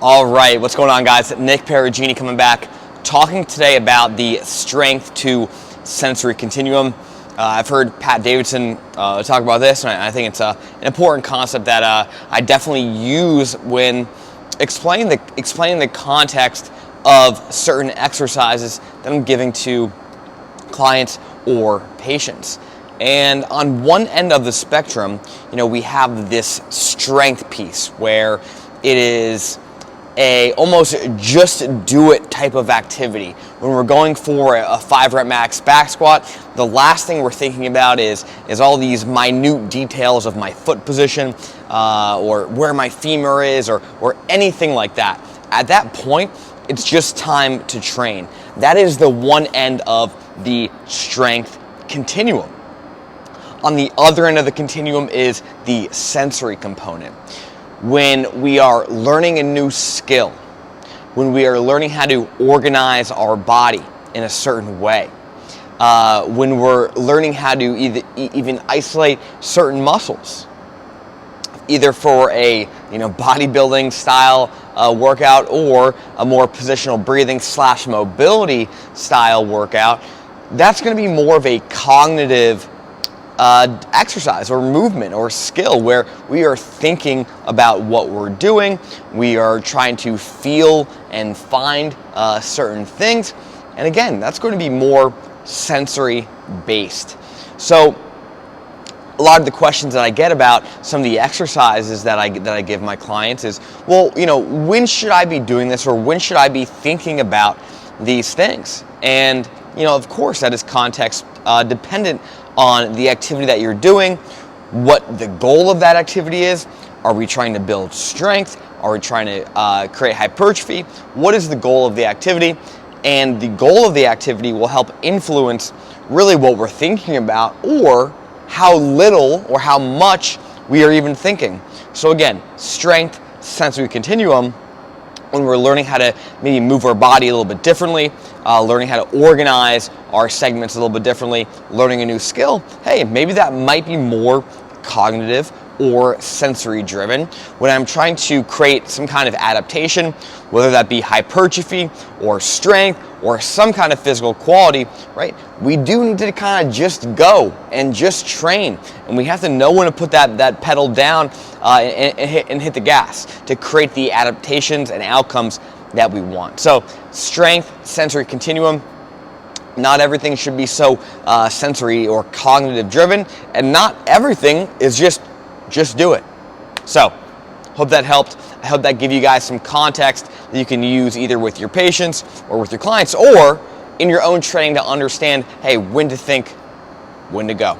All right, what's going on, guys? Nick Perugini coming back, talking today about the strength to sensory continuum. I've heard Pat Davidson talk about this, and I think it's an important concept that I definitely use when explaining the context of certain exercises that I'm giving to clients or patients. And on one end of the spectrum, we have this strength piece where it is a almost just do it type of activity. When we're going for a 5 rep max back squat, the last thing we're thinking about is all these minute details of my foot position or where my femur is or anything like that. At that point, it's just time to train. That is the one end of the strength continuum. On the other end of the continuum is the sensory component. When we are learning a new skill, when we are learning how to organize our body in a certain way, when we're learning how to even isolate certain muscles, either for a bodybuilding style workout or a more positional breathing / mobility style workout, that's going to be more of a cognitive exercise or movement or skill where we are thinking about what we're doing, we are trying to feel and find certain things, and again, that's going to be more sensory based. So a lot of the questions that I get about some of the exercises that I give my clients is, well, when should I be doing this, or when should I be thinking about these things? And of course, that is context dependent on the activity that you're doing, what the goal of that activity is. Are we trying to build strength? Are we trying to create hypertrophy? What is the goal of the activity? And the goal of the activity will help influence really what we're thinking about, or how little or how much we are even thinking. So again, strength, sensory continuum, when we're learning how to maybe move our body a little bit differently, learning how to organize our segments a little bit differently, learning a new skill, hey, maybe that might be more cognitive or sensory driven. When I'm trying to create some kind of adaptation, whether that be hypertrophy or strength or some kind of physical quality, right? We do need to kind of just go and just train, and we have to know when to put that pedal down and hit the gas to create the adaptations and outcomes that we want. So strength, sensory continuum. Not everything should be so sensory or cognitive driven, and not everything is just do it. So hope that helped. I hope that gave you guys some context that you can use either with your patients or with your clients, or in your own training to understand, hey, when to think, when to go.